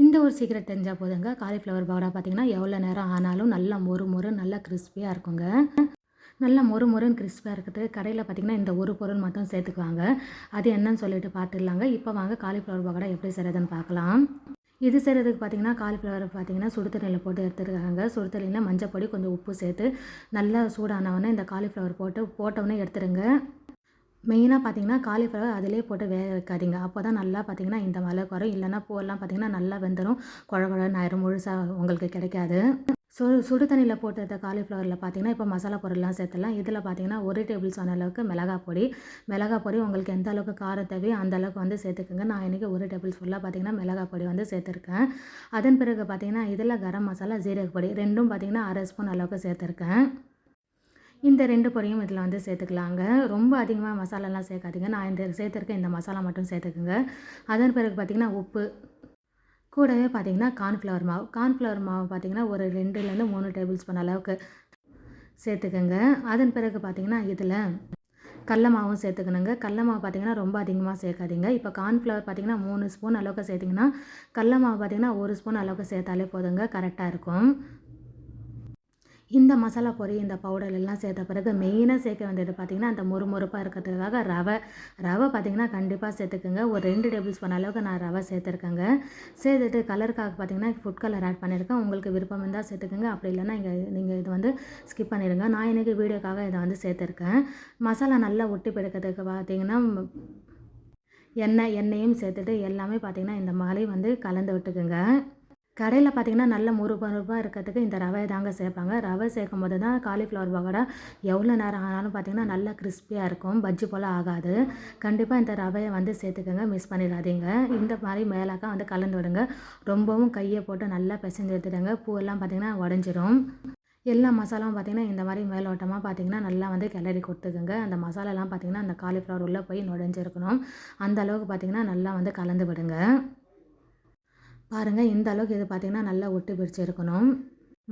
இந்த ஒரு சீக்ரெட் தெரிஞ்சால் போதுங்க. காலிஃப்ளவர் பக்கோடா பார்த்திங்கன்னா எவ்வளோ நேரம் ஆனாலும் நல்லா மொறு மொறு நல்லா கிறிஸ்பியாக இருக்குங்க. நல்லா மொறு மொறுன்னு கிறிஸ்பியாக இருக்கிறதுக்கு கடையில் பார்த்திங்கன்னா இந்த ஒரு பொருள் மட்டும் சேர்த்துக்குவாங்க. அது என்னன்னு சொல்லிட்டு பார்த்துடலாங்க. இப்போ வாங்க காலிஃப்ளவர் பக்கோடா எப்படி செய்கிறதுன்னு பார்க்கலாம். இது செய்கிறதுக்கு பார்த்திங்கன்னா காலிஃப்ளவர் பார்த்திங்கன்னா சுடு தண்ணியில் போட்டு எடுத்துருக்காங்க. சுடு தண்ணியில் மஞ்சள் பொடி கொஞ்சம் உப்பு சேர்த்து நல்லா சூடானவொடனே இந்த காலிஃப்ளவர் போட்டவுடனே எடுத்துருங்க. மெயினாக பார்த்திங்கன்னா காலிஃப்ளவர் அதிலே போட்டு வேக வைக்காதீங்க. அப்போ தான் நல்லா பார்த்திங்கன்னா இந்த அளவுக்கு வரும். இல்லைன்னா பூவெல்லாம் பார்த்திங்கன்னா நல்லா வெந்துடும், குழ குழன்னு ஆயிரும், முழுசாக உங்களுக்கு கிடைக்காது. சுடு தண்ணியில் போட்ட காலிஃப்ளவரில் பார்த்திங்கன்னா இப்போ மசாலா பொருள்லாம் சேர்த்துடலாம். இதில் பார்த்திங்கன்னா 1 டேபிள் ஸ்பூன் அளவுக்கு மிளகாய் பொடி உங்களுக்கு எந்த அளவுக்கு காரம் தேவையோ அந்த அளவுக்கு வந்து சேர்த்துக்குங்க. நான் இன்றைக்கி 1 டேபிள் ஸ்பூனில் பார்த்திங்கன்னா மிளகாய் பொடி வந்து சேர்த்துருக்கேன். அதன் பிறகு பார்த்திங்கன்னா இதில் கரம் மசாலா, ஜீரக பொடி ரெண்டும் பார்த்திங்கன்னா 1/2 ஸ்பூன் அளவுக்கு சேர்த்துருக்கேன். இந்த 2 பொடியும் இதில் வந்து சேர்த்துக்கலாங்க. ரொம்ப அதிகமாக மசாலாலாம் சேர்க்காதீங்க. நான் இந்த சேர்த்துருக்க இந்த மசாலா மட்டும் சேர்த்துக்குங்க. அதன் பிறகு பார்த்திங்கன்னா உப்பு, கூடவே பார்த்திங்கன்னா கார்ன்ஃப்ளவர் மாவு பார்த்திங்கன்னா ஒரு 2லேருந்து 3 டேபிள் ஸ்பூன் அளவுக்கு சேர்த்துக்கோங்க. அதன் பிறகு பார்த்திங்கன்னா இதில் கடல மாவும் சேர்த்துக்கணுங்க. கடல மாவு பார்த்திங்கன்னா ரொம்ப அதிகமாக சேர்க்காதீங்க. இப்போ கார்ன்ஃப்ளவர் பார்த்திங்கன்னா 3 ஸ்பூன் அளவுக்கு சேர்த்திங்கன்னா கடல மாவு பார்த்திங்கன்னா 1 ஸ்பூன் அளவுக்கு சேர்த்தாலே போதுங்க, கரெக்டாக இருக்கும். இந்த மசாலா பொடி, இந்த பவுடர் எல்லாம் சேர்த்த பிறகு மெயினாக சேர்க்க வேண்டியது பார்த்திங்கன்னா அந்த மொறுமொறுப்பாக இருக்கிறதுக்காக ரவை பார்த்திங்கன்னா கண்டிப்பாக சேர்த்துக்குங்க. ஒரு 2 டேபிள் ஸ்பூன் அளவுக்கு நான் ரவை சேர்த்துருக்கேங்க. சேர்த்துட்டு கலருக்காக பார்த்திங்கன்னா ஃபுட் கலர் ஆட் பண்ணியிருக்கேன். உங்களுக்கு விருப்பம் இருந்தால் சேர்த்துக்குங்க, அப்படி இல்லைன்னா நீங்கள் இது வந்து ஸ்கிப் பண்ணிடுங்க. நான் இன்றைக்கி வீடியோக்காக இதை வந்து சேர்த்துருக்கேன். மசாலா நல்லா ஒட்டி பிடிக்கிறதுக்கு பார்த்திங்கன்னா எண்ணெயும் சேர்த்துட்டு எல்லாமே பார்த்திங்கன்னா இந்த மாதிரி வந்து கலந்து விட்டுக்குங்க. கடையில் பார்த்திங்கன்னா நல்ல மொறுமொறுப்பாக இருக்கிறதுக்கு இந்த ரவையை தாங்க சேர்ப்பாங்க. ரவை சேர்க்கும் போது தான் காலிஃப்ளவர் பக்கோடா எவ்வளோ நேரம் ஆனாலும் பார்த்திங்கன்னா நல்லா கிறிஸ்பியாக இருக்கும், பஜ்ஜி போல் ஆகாது. கண்டிப்பாக இந்த ரவையை வந்து சேர்த்துக்கோங்க, மிஸ் பண்ணிடாதீங்க. இந்த மாதிரி மேலாக்கா வந்து கலந்து விடுங்க. ரொம்பவும் கையை போட்டு நல்லா பிசைஞ்சு எடுத்துடுங்க. பூவெல்லாம் பார்த்திங்கன்னா உடஞ்சிரும். எல்லா மசாலாவும் பார்த்திங்கன்னா இந்த மாதிரி மேலோட்டமாக பார்த்திங்கன்னா நல்லா வந்து கிளறி கொடுத்துக்குங்க. அந்த மசாலாலாம் பார்த்திங்கன்னா அந்த காலிஃப்ளவர் உள்ளே போய் நுழைஞ்சிருக்கணும். அந்த அளவுக்கு பார்த்திங்கன்னா நல்லா வந்து கலந்து விடுங்க. பாருங்கள், இந்த அளவுக்கு இது பார்த்திங்கன்னா நல்லா ஒட்டி பிடிச்சி இருக்கணும்.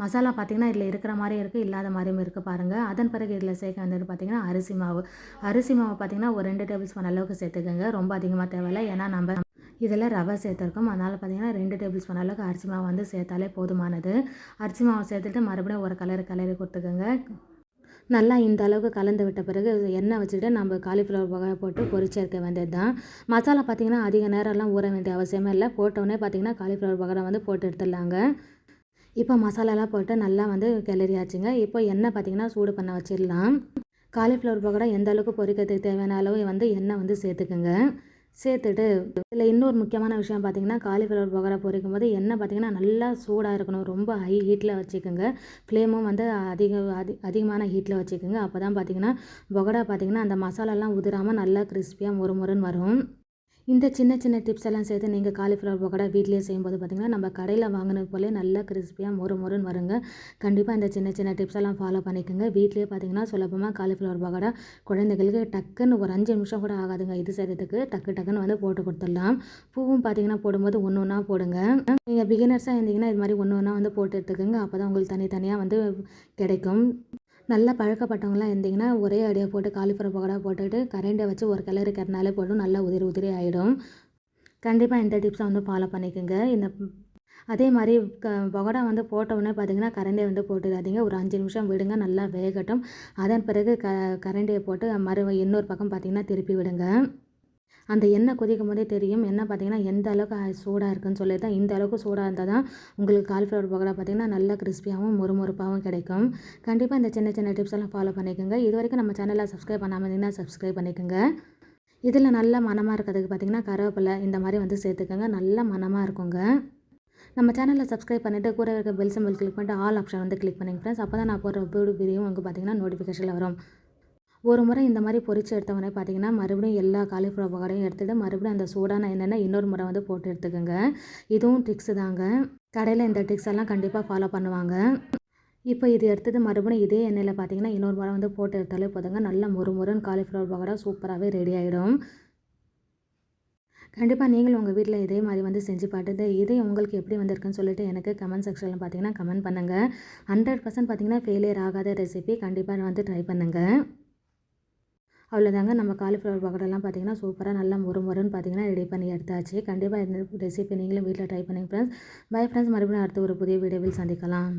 மசாலா பார்த்திங்கன்னா இதில் இருக்கிற மாதிரி இருக்குது, இல்லாத மாதிரியும் இருக்குது பாருங்கள். அதன் பிறகு இதில் சேர்க்க வேண்டியது பார்த்திங்கன்னா அரிசி மாவு பார்த்திங்கன்னா ஒரு 2 டேபிள் ஸ்பூன் அளவுக்கு சேர்த்துக்கோங்க. ரொம்ப அதிகமாக தேவையில்லை, ஏன்னா நம்ம இதில் ரவை சேர்த்துருக்கோம். அதனால் பார்த்திங்கன்னா 2 டேபிள் ஸ்பூன் அளவுக்கு அரிசி மாவு வந்து சேர்த்தாலே போதுமானது. அரிசி மாவு சேர்த்துட்டு மறுபடியும் ஒரு கிளறி கொடுத்துக்கோங்க. நல்லா இந்த அளவுக்கு கலந்து விட்ட பிறகு எண்ணெய் வச்சுட்டு நம்ம காலிஃப்ளவர் பக்கோடா போட்டு பொரிச்சு எடுக்க வேண்டியது தான். மசாலா பார்த்திங்கன்னா அதிக நேரம்லாம் ஊற வேண்டிய அவசியமே இல்லை. போட்டோடனே பார்த்திங்கன்னா காலிஃப்ளவர் பக்கோடா வந்து போட்டு எடுத்துடலாங்க. இப்போ மசாலாலாம் போட்டு நல்லா வந்து கிளறியாச்சுங்க. இப்போ எண்ணெய் பார்த்திங்கன்னா சூடு பண்ண வச்சிடலாம். காலிஃப்ளவர் பக்கோடா எந்த அளவுக்கு பொரிக்கிறதுக்கு தேவையான அளவு வந்து எண்ணெய் வந்து சேர்த்துக்குங்க. சேர்த்துட்டு இதில் இன்னொரு முக்கியமான விஷயம் பார்த்திங்கன்னா காலிஃப்ளவர் பக்கோடா பொரிக்கும் போது எண்ணெய் பார்த்திங்கன்னா நல்லா சூடாக இருக்கணும். ரொம்ப ஹை ஹீட்டில் வச்சுக்கோங்க. ஃப்ளேமும் வந்து அதிகமான ஹீட்டில் வச்சுக்கோங்க. அப்போ தான் பார்த்திங்கன்னா பக்கோடா பார்த்திங்கன்னா அந்த மசாலாலாம் உதிராமல் நல்லா கிறிஸ்பியாக மொறுமொறுன்னு வரும். இந்த சின்ன டிப்ஸ் எல்லாம் சேர்த்து நீங்கள் காலிஃப்ளவர் பக்கோடா வீட்டிலேயே செய்யும்போது பார்த்திங்கன்னா நம்ம கடையில் வாங்கினது போலே நல்லா கிறிஸ்பியாக மொறுமொறுன்னு வருங்க. கண்டிப்பாக இந்த சின்ன டிப்ஸ் எல்லாம் ஃபாலோ பண்ணிக்கோங்க. வீட்டிலேயே பார்த்திங்கன்னா சுலபமாக காலிஃப்ளவர் பக்கோடா குழந்தைகளுக்கு டக்குன்னு ஒரு 5 நிமிஷம் கூட ஆகாதுங்க. இது செய்கிறதுக்கு டக்குன்னு வந்து போட்டு கொடுத்துடலாம். பூவும் பார்த்திங்கன்னா போடும்போது ஒன்று ஒன்றா போடுங்க. நீங்கள் பிகினர்ஸாக இருந்தீங்கன்னா இது மாதிரி ஒன்று ஒன்றா வந்து போட்டு எடுத்துக்கோங்க. அப்போ தான் உங்களுக்கு தனித்தனியாக வந்து கிடைக்கும். நல்லா பழக்கப்பட்டவங்களாம் இருந்திங்கன்னா ஒரே அடியாக போட்டு காலிஃப்ளவர் பக்கோடா போட்டுட்டு கரண்டியை வச்சு ஒரு கிளறினாலே போடும், நல்லா உதிரி ஆகிடும். கண்டிப்பாக இந்த டிப்ஸை வந்து ஃபாலோ பண்ணிக்கோங்க. அதே மாதிரி பக்கோடா வந்து போட்டவுடனே பார்த்திங்கன்னா கரண்டியை வந்து போட்டுடாதீங்க. ஒரு 5 நிமிஷம் விடுங்க, நல்லா வேகட்டும். அதன் பிறகு கரண்டியை போட்டு இன்னொரு பக்கம் பார்த்திங்கன்னா திருப்பி விடுங்க. அந்த எண்ணெய் கொதிக்கும் போதே தெரியும் எண்ணெய் பார்த்திங்கன்னா எந்த அளவுக்கு சூடாக இருக்குன்னு சொல்லி தான். இந்த அளவுக்கு சூடாக இருந்தால் தான் உங்களுக்கு காலிஃப்ளவர் பக்கோடா பார்த்திங்கன்னா நல்லா கிறிஸ்பியாகவும் மொறுமொறுப்பாகவும் கிடைக்கும். கண்டிப்பாக இந்த சின்ன டிப்ஸ் எல்லாம் ஃபாலோ பண்ணிக்கோங்க. இது வரைக்கும் நம்ம சேனலை சப்ஸ்கிரைப் பண்ணாமல் இருந்தீங்கன்னா சப்ஸ்கிரைப் பண்ணிக்கோங்க. இதில் நல்ல மணமாக இருக்கிறதுக்கு பார்த்திங்கன்னா கருவேப்பிலை இந்த மாதிரி வந்து சேர்த்துக்கோங்க. நல்ல மணமாக இருக்குங்க. நம்ம சேனலில் சப்ஸ்கிரைப் பண்ணிவிட்டு கூட இருக்க பெல் சிம்பிள் கிளிக் பண்ணிட்டு ஆல் ஆப்ஷன் வந்து கிளிக் பண்ணிங்க ஃப்ரெண்ட்ஸ். அப்போ தான் நான் போடுற வீடியோ உங்களுக்கு பார்த்திங்கன்னா நோட்டிஃபிகேஷனில் வரும். ஒரு முறை இந்த மாதிரி பொரிச்சு எடுத்தவொடனே பார்த்திங்கன்னா மறுபடியும் எல்லா காலிஃப்ளவர் பக்கோடையும் எடுத்துகிட்டு மறுபடியும் அந்த சூடான எண்ணெய் இன்னொரு முறை வந்து போட்டு எடுத்துக்கோங்க. இதுவும் ட்ரிக்ஸு தாங்க. கடையில் இந்த ட்ரிக்ஸ் எல்லாம் கண்டிப்பாக ஃபாலோ பண்ணுவாங்க. இப்போ இது எடுத்துகிட்டு மறுபடியும் இதே எண்ணெயில் பார்த்திங்கன்னா இன்னொரு முறை வந்து போட்டு எடுத்தாலே போதுங்க. நல்லா மொறுன்னு காலிஃப்ளவர் பக்கோடா சூப்பராகவே ரெடி ஆகிடும். கண்டிப்பாக நீங்களும் உங்கள் வீட்டில் இதே மாதிரி வந்து செஞ்சு பார்த்துட்டு இதே உங்களுக்கு எப்படி வந்திருக்குன்னு சொல்லிட்டு எனக்கு கமெண்ட் செக்ஷனில் பார்த்திங்கன்னா கமெண்ட் பண்ணுங்கள். 100% பார்த்திங்கன்னா ஃபெயிலியர் ஆகாத ரெசிபி கண்டிப்பாக வந்து ட்ரை பண்ணுங்கள். அவ்வளோதாங்க நம்ம காலிஃப்ளவர் பக்கோடாலாம் பார்த்திங்கன்னா சூப்பராக நல்லா மொறுன்னு பார்த்திங்கன்னா ரெடி பண்ணி எடுத்தாச்சு. கண்டிப்பாக இந்த ரெசிபி நீங்களும் வீட்டில் ட்ரை பண்ணுங்க ஃப்ரெண்ட்ஸ். பை ஃப்ரெண்ட்ஸ், மறுபடியும் அடுத்த ஒரு புதிய வீடியோவில் சந்திக்கலாம்.